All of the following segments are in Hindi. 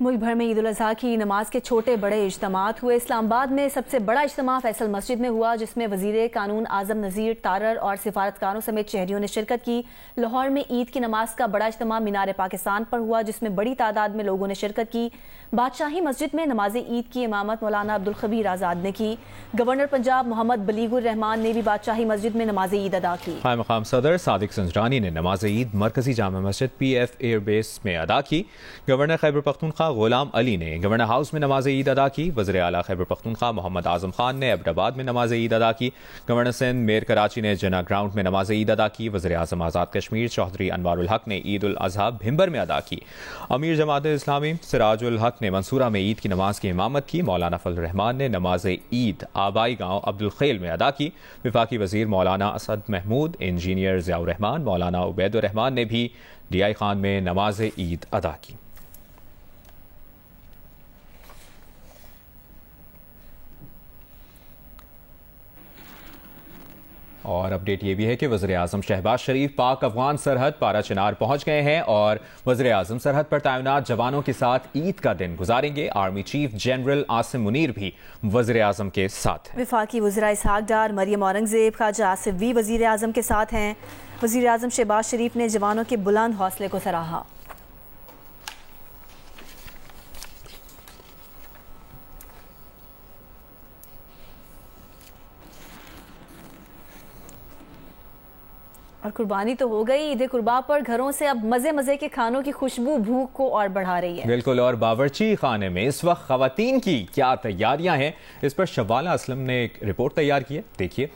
मुल्क भर में ईद उल अज़हा की नमाज के छोटे बड़े इज्तिमात हुए। इस्लामाबाद में सबसे बड़ा इज्तिमा फैसल मस्जिद में हुआ, जिसमें वज़ीर कानून आज़म नज़ीर तारर और सिफारतकारों समेत शहरियों ने शिरकत की। लाहौर में ईद की नमाज का बड़ा इज्तिमा मीनार पाकिस्तान पर हुआ, जिसमें बड़ी तादाद में लोगों ने शिरकत की। बादशाही मस्जिद में नमाज ईद की इमामत मौलाना अब्दुल खबीर आज़ाद ने की। गवर्नर पंजाब मोहम्मद बलीगुर रहमान ने भी बादशाही मस्जिद में नमाज ईद अदा की। क़ायम मक़ाम सदर सादिक संजरानी ने नमाज ईद मरकजी जामा मस्जिद PF एयरबेस में अदा की। गवर्नर खैबर पख्तूनख्वा गुलाम अली ने गवर्नर हाउस में नमाज ईद अदा की। वज़ीर आला खैबर पख्तूनख्वा मोहम्मद आज़म खान ने अब्दाबाद में नमाज ईद अदा की। गवर्नर सिंध मेयर कराची ने जना ग्राउंड में नमाज ईद अदा की। वज़ीर आज़म आज़ाद कश्मीर चौधरी अनवारुल हक ने ईद उल अज़हा भिंबर में अदा की। अमीर जमात इस्लामी सिराजुल हक ने मंसूरा में ईद की नमाज की इमामत की। मौलाना फजल रहमान ने नमाज ईद आबाई गाँव अब्दुल खेल में अदा की। वफाकी वज़ीर मौलाना असद महमूद, इंजीनियर ज़ियाउर रहमान, मौलाना उबैदुर रहमान ने भी DI खान में नमाज ईद अदा की। और अपडेट ये भी है कि वज़ीर आज़म शहबाज शरीफ पाक अफगान सरहद पारा चिनार पहुंच गए हैं और वज़ीर आज़म सरहद पर तैनात जवानों के साथ ईद का दिन गुजारेंगे। Army chief general Asim Munir भी वज़ीर आज़म के साथ हैं। वफाकी वज़ीर इसहाक डार, मरियम औरंगज़ेब, ख्वाजा आसिफ भी वज़ीर आज़म के साथ हैं। वज़ीर आज़म शहबाज शरीफ ने जवानों के बुलंद हौसले को सराहा। और कुर्बानी तो हो गई, ईद कुर्बा पर घरों से अब मजे मजे के खानों की खुशबू भूख को और बढ़ा रही है। बिल्कुल, और बावर्ची खाने में इस वक्त खवातीन की क्या तैयारियां हैं, इस पर शवाला असलम ने एक रिपोर्ट तैयार की है, देखिए।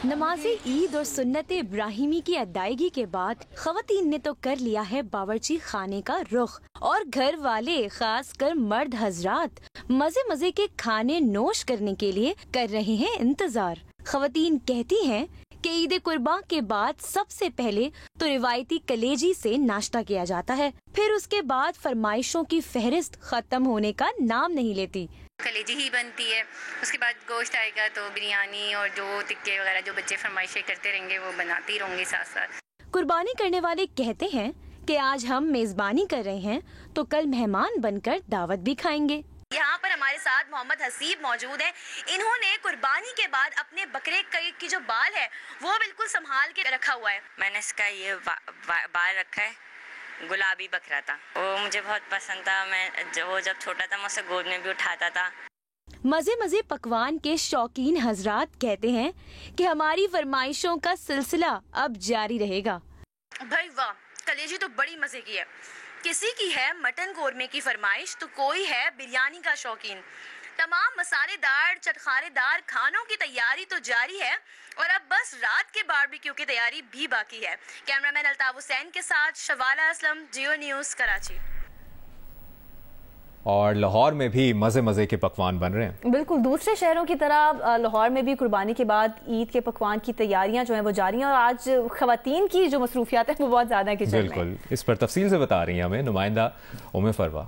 नमाज़े ईद और सुन्नत इब्राहिमी की अदायगी के बाद खवातीन ने तो कर लिया है बावर्ची खाने का रुख, और घर वाले खास कर मर्द हजरात मजे मजे के खाने नोश करने के लिए कर रहे हैं इंतजार। खवातीन कहती हैं कि ईद कुर्बान के बाद सबसे पहले तो रिवायती कलेजी से नाश्ता किया जाता है, फिर उसके बाद फरमाइशों की फहरिस्त खत्म होने का नाम नहीं लेती। कलेजी ही बनती है, उसके बाद गोश्त आएगा तो बिरयानी और जो टिक्के वगैरह जो बच्चे फरमाइशें करते रहेंगे वो बनाती रहूंगी साथ साथ। कुर्बानी करने वाले कहते हैं कि आज हम मेजबानी कर रहे हैं तो कल मेहमान बनकर दावत भी खाएंगे। यहाँ पर हमारे साथ मोहम्मद हसीब मौजूद हैं। इन्होंने कुर्बानी के बाद अपने बकरे की जो बाल है वो बिल्कुल संभाल के रखा हुआ है। मैंने इसका ये बाल रखा है, गुलाबी बकरा था, वो मुझे बहुत पसंद था। वो जब छोटा था मैं उसे गोद में भी उठाता था। मजे मजे पकवान के शौकीन हजरात कहते हैं कि हमारी फरमाइशों का सिलसिला अब जारी रहेगा। भाई वाह, कलेजी तो बड़ी मजे की है। किसी की है मटन कोरमे की फरमाइश तो कोई है बिरयानी का शौकीन। तमाम मसालेदार चटखारेदार खानों की तैयारी तो जारी है और अब बस रात के बारबेक्यू की तैयारी भी बाकी है। कैमरामैन अल्ताफ हुसैन के साथ शवाला असलम, जियो न्यूज़, कराची। और लाहौर में भी मजे मजे के पकवान बन रहे हैं। बिल्कुल, दूसरे शहरों की तरह लाहौर में भी कुर्बानी के बाद ईद के पकवान की तैयारियां जो हैं वो जारी हैं और आज खवातीन की जो मसरूफियात है वो बहुत ज़्यादा किचन में। बिल्कुल, इस पर तफसील से बता रही हैं हमें नुमाइंदा उम्मे फरवा।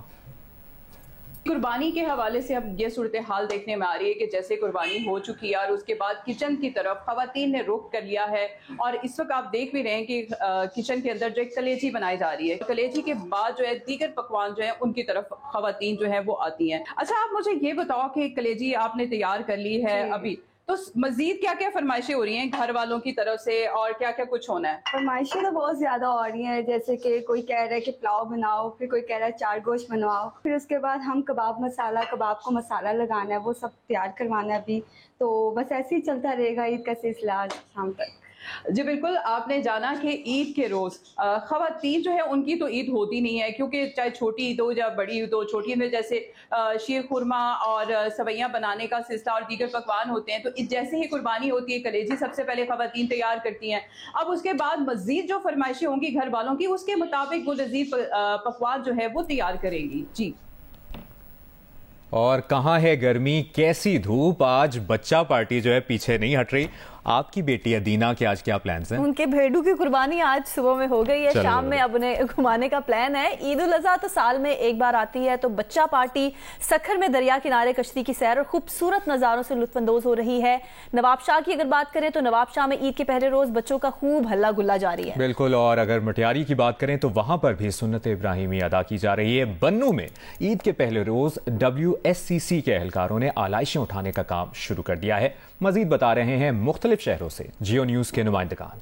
कुर्बानी के हवाले से अब ये सूरत हाल देखने में आ रही है कि जैसे कुर्बानी हो चुकी है और उसके बाद किचन की तरफ खवातीन ने रुख कर लिया है और इस वक्त आप देख भी रहे हैं कि किचन के अंदर जो एक कलेजी बनाई जा रही है। कलेजी के बाद जो है दीगर पकवान जो है उनकी तरफ खवातीन जो है वो आती हैं। अच्छा, आप मुझे ये बताओ कि कलेजी आपने तैयार कर ली है अभी, तो मजीद क्या क्या फरमाइशें हो रही हैं घर वालों की तरफ से और क्या क्या कुछ होना है? फरमाइशें तो बहुत ज़्यादा हो रही हैं, जैसे कि कोई कह रहा है कि पुलाव बनाओ, फिर कोई कह रहा है चार गोश्त बनवाओ, फिर उसके बाद हम कबाब को मसाला लगाना है, वो सब तैयार करवाना है अभी। तो बस ऐसे ही चलता रहेगा ईद का सिलसिला आज शाम तक। जी बिल्कुल, आपने जाना कि ईद के रोज़ ख़वातीन जो है उनकी तो ईद होती नहीं है, क्योंकि चाहे छोटी ईद हो या बड़ी ईद हो, छोटी में जैसे शीर खुरमा और सवैयाँ बनाने का सिलसिला और दीगर पकवान होते हैं, तो जैसे ही कुर्बानी होती है कलेजी सबसे पहले ख़वातीन तैयार करती हैं। अब उसके बाद मज़ीद जो फरमाइशें होंगी घर वालों की उसके मुताबिक वो लजीज पकवान जो है वो तैयार करेंगी। जी, और कहाँ है गर्मी, कैसी धूप, आज बच्चा पार्टी जो है पीछे नहीं हट रही। आपकी बेटी अदीना के आज क्या प्लान्स हैं? उनके भेड़ू की कुर्बानी आज सुबह में हो गई है, शाम में अब उन्हें घुमाने का प्लान है। ईद उल अज़हा तो साल में एक बार आती है, तो बच्चा पार्टी सखर में दरिया किनारे कश्ती की सैर और खूबसूरत नज़ारों से लुत्फानंदोज हो रही है। नवाबशाह की अगर बात करें तो नवाबशाह में ईद के पहले रोज बच्चों का खूब हल्ला गुल्ला जारी है। बिल्कुल, और अगर मटियारी की बात करें तो वहां पर भी सुन्नत इब्राहिमी अदा की जा रही है। बन्नू में ईद के पहले रोज WSCC के एहलकारों ने आलाइशें उठाने का काम शुरू कर दिया है। मजीद बता रहे हैं मुख्तलिफ शहरों से जियो न्यूज के नुमाइंदगान।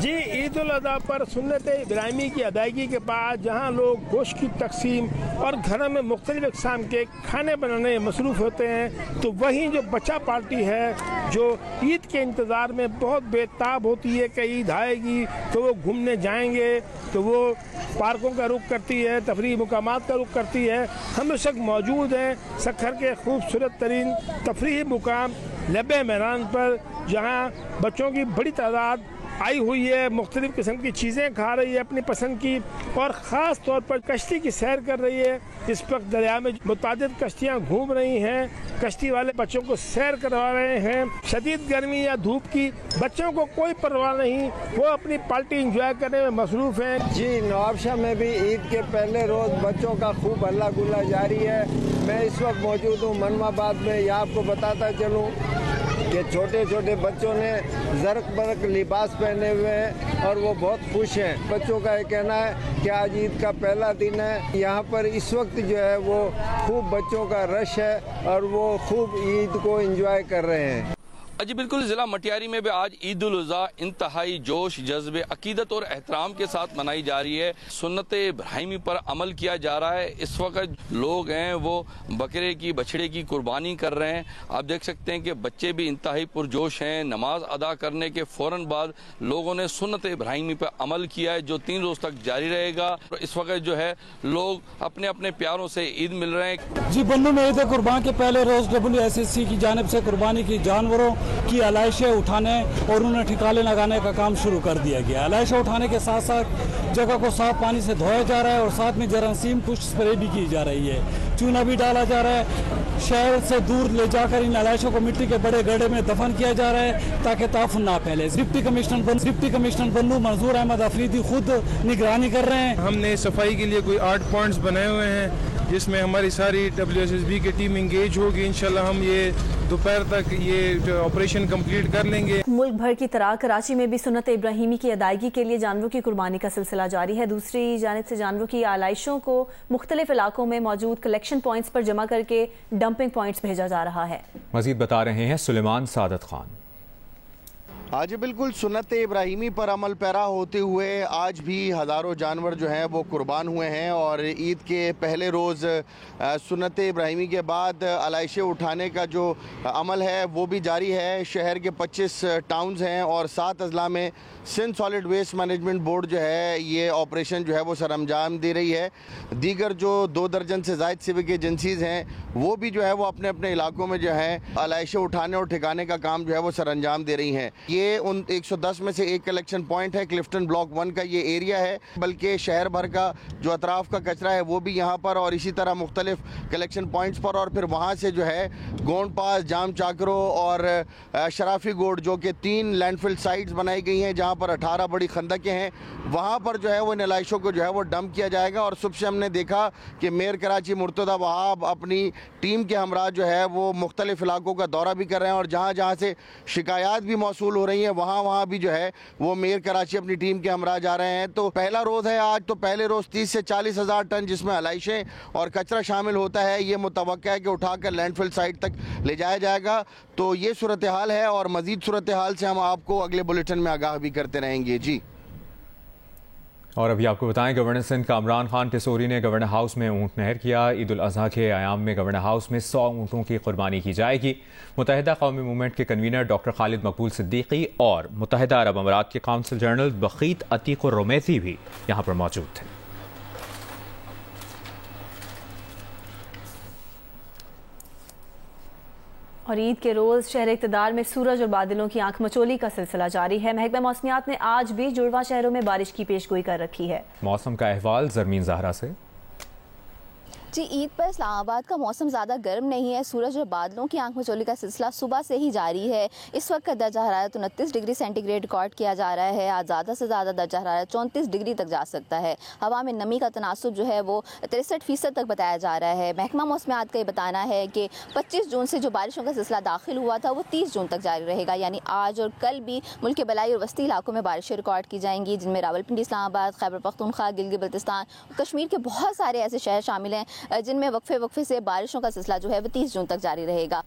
जी, ईद उल अज़हा पर सुन्नत इब्राहिमी की अदायगी के बाद जहां लोग गोश्त की तकसीम और घरों में मुख्तलिफ अक़साम के खाने बनाने में मसरूफ़ होते हैं, तो वहीं जो बच्चा पार्टी है जो ईद के इंतज़ार में बहुत बेताब होती है कि ईद आएगी तो वो घूमने जाएंगे, तो वो पार्कों का रुख करती है, तफरीही मुकामात का रुख करती है। हम इस वक्त मौजूद हैं सखर के खूबसूरत तरीन तफरीही मुकाम लब्बे मैदान पर, जहाँ बच्चों की बड़ी तादाद आई हुई है, मुख्तलिफ किस्म की चीज़ें खा रही है अपनी पसंद की, और ख़ास तौर पर कश्ती की सैर कर रही है। इस वक्त दरिया में मुतादिद कश्तियाँ घूम रही हैं, कश्ती वाले बच्चों को सैर करवा रहे हैं। शदीद गर्मी या धूप की बच्चों को कोई परवाह नहीं, वो अपनी पार्टी इंजॉय करने में मसरूफ़ हैं। जी, नवाबशाह में भी ईद के पहले रोज़ बच्चों का खूब हल्ला गुल्ला जारी है। मैं इस वक्त मौजूद हूँ मनमाबाद में। यहाँ आपको बताता चलूँ कि छोटे छोटे बच्चों ने ज़रक बरक लिबास पहने हुए हैं और वो बहुत खुश हैं। बच्चों का ये कहना है कि आज ईद का पहला दिन है। यहाँ पर इस वक्त जो है वो खूब बच्चों का रश है और वो खूब ईद को एंजॉय कर रहे हैं। जी बिल्कुल, ज़िला मटियारी में भी आज ईद उल अज़हा इंतहाई जोश जज्बे अकीदत और एहतराम के साथ मनाई जा रही है। सुन्नत इब्राहिमी पर अमल किया जा रहा है। इस वक्त लोग हैं वो बकरे की बछड़े की कुर्बानी कर रहे हैं। आप देख सकते हैं कि बच्चे भी इंतहाई पुरजोश हैं। नमाज अदा करने के फ़ौरन बाद लोगों ने सुन्नत इब्राहिमी पर अमल किया है, जो 3 रोज़ तक जारी रहेगा। इस वक्त जो है लोग अपने अपने प्यारों से ईद मिल रहे हैं। जी, बन्नू में ईद कुर्बान के पहले रोज़ WSCC की जानिब से कुर्बानी की जानवरों की आलाइशें उठाने और उन्हें ठिकाने लगाने का काम शुरू कर दिया गया। आलाइशें उठाने के साथ साथ जगह को साफ पानी से धोया जा रहा है और साथ में जरासीम पुष्ट स्प्रे भी की जा रही है। चूना भी डाला जा रहा है। शहर से दूर ले जाकर इन आलाइशों को मिट्टी के बड़े गड्ढे में दफन किया जा रहा है ताकि ताफुन ना फैले। डिप्टी कमिश्नर बन्नू मंजूर अहमद अफरीदी खुद निगरानी कर रहे हैं। हमने सफाई के लिए कोई 8 पॉइंट्स बनाए हुए हैं जिसमें हमारी सारी WSSB की टीम इंगेज होगी। इंशाल्लाह हम ये दोपहर तक ये ऑपरेशन कंप्लीट कर लेंगे। मुल्क भर की तरह कराची में भी सुन्नत इब्राहिमी की अदायगी के लिए जानवरों की कुर्बानी का सिलसिला जारी है। दूसरी जानिब से जानवरों की आलाइशों को मुख्तलिफ इलाकों में मौजूद कलेक्शन पॉइंट्स पर जमा करके डंपिंग पॉइंट्स भेजा जा रहा है। मजीद बता रहे हैं सुलेमान सादत खान। आज बिल्कुल सुन्नत इब्राहिमी पर अमल पैरा होते हुए आज भी हज़ारों जानवर जो हैं वो कुर्बान हुए हैं, और ईद के पहले रोज़ सुन्नत इब्राहिमी के बाद आलाइशें उठाने का जो अमल है वो भी जारी है। शहर के 25 टाउन्स हैं और 7 अजला में Sindh solid waste management board जो है ये ऑपरेशन जो है वो सरअंजाम दे रही है। दीगर जो 2 दर्जन से ज़ायद सिविक एजेंसीज़ हैं वो भी जो है वो अपने अपने इलाकों में जो है आलाइशें उठाने और ठिकाने का काम जो है वो सरअंजाम दे रही हैं। ये उन 110 में से एक कलेक्शन पॉइंट है। क्लिफ्टन ब्लॉक 1 का ये एरिया है, बल्कि शहर भर का जो अतराफ़ का कचरा है वो भी यहाँ पर, और इसी तरह मुख्तलिफ कलेक्शन पॉइंट्स पर, और फिर वहाँ से जो है गोंड पास, जाम चाकरो और शराफी गोड जो कि 3 लैंडफिल साइट्स बनाई गई हैं जहाँ पर 18 बड़ी खंदकें हैं, वहाँ पर जो है वो इन आलाइशों को जो है वो डंप किया जाएगा। और सुबह से हमने देखा कि मेयर कराची मुर्तज़ा वहाब अपनी टीम के हमरा जो है वो मुख्तलिफ इलाकों का दौरा भी कर रहे हैं, और जहाँ जहाँ से शिकायत भी मौसूल हो रही हैं वहाँ भी जो है वो मेयर कराची अपनी टीम के हमरा जा रहे हैं। तो पहला रोज़ है आज, तो पहले रोज़ 30 से 40 हज़ार टन जिसमें आलाइशें और कचरा शामिल होता है, ये मुतवक्का है कि उठाकर लैंडफिल साइट तक ले जाया जाएगा। तो ये सूरत हाल है, और मज़ीद सूरत हाल से हम आपको अगले बुलेटिन में आगाह भी करते रहेंगे। जी, और अभी आपको बताएं, गवर्नर सिंध कामरान खान टिसोरी ने गवर्नर हाउस में ऊँट नहर किया। ईद उल अज़हा के आयाम में गवर्नर हाउस में 100 ऊँटों की कुर्बानी की जाएगी। मुत्तहिदा कौमी मूवमेंट के कन्वीनर डॉक्टर खालिद मकबूल सिद्दीकी और मुत्तहिदा अरब अमारात के काउंसिल जनरल बखीत अतीक रोमैती भी यहाँ पर मौजूद थे। और ईद के रोज़ शहर इक़्तिदार में सूरज और बादलों की आंख मचोली का सिलसिला जारी है। महकमा मौसमियात ने आज भी जुड़वा शहरों में बारिश की पेशगोई कर रखी है। मौसम का अहवाल ज़रमीन ज़हरा से। जी, ईद पर इस्लामाबाद का मौसम ज़्यादा गर्म नहीं है। सूरज और बादलों की आंख मचोली का सिलसिला सुबह से ही जारी है। इस वक्त का दर्जा हरारत 29 डिग्री सेंटीग्रेड रिकॉर्ड किया जा रहा है। आज ज़्यादा से ज़्यादा दर्जा हरारत 34 डिग्री तक जा सकता है। हवा में नमी का तनासुब जो है वो 63% तक बताया जा रहा है। महकमा मौसमियात का ये बताना है कि 25 जून से जो बारिशों का सिलसिला दाखिल हुआ था वो 30 जून तक जारी रहेगा, यानी आज और कल भी मुल्क के बलाई और वस्ती इलाकों में बारिशें रिकॉर्ड की जाएंगी, जिनमें रावलपिंडी, इस्लामाबाद, खैबर पख्तूनख्वा, गिलगित बल्तिस्तान, कश्मीर के बहुत सारे ऐसे शहर शामिल हैं जिनमें वक्फे से बारिशों का सिलसिला जो है वो 30 जून तक जारी रहेगा।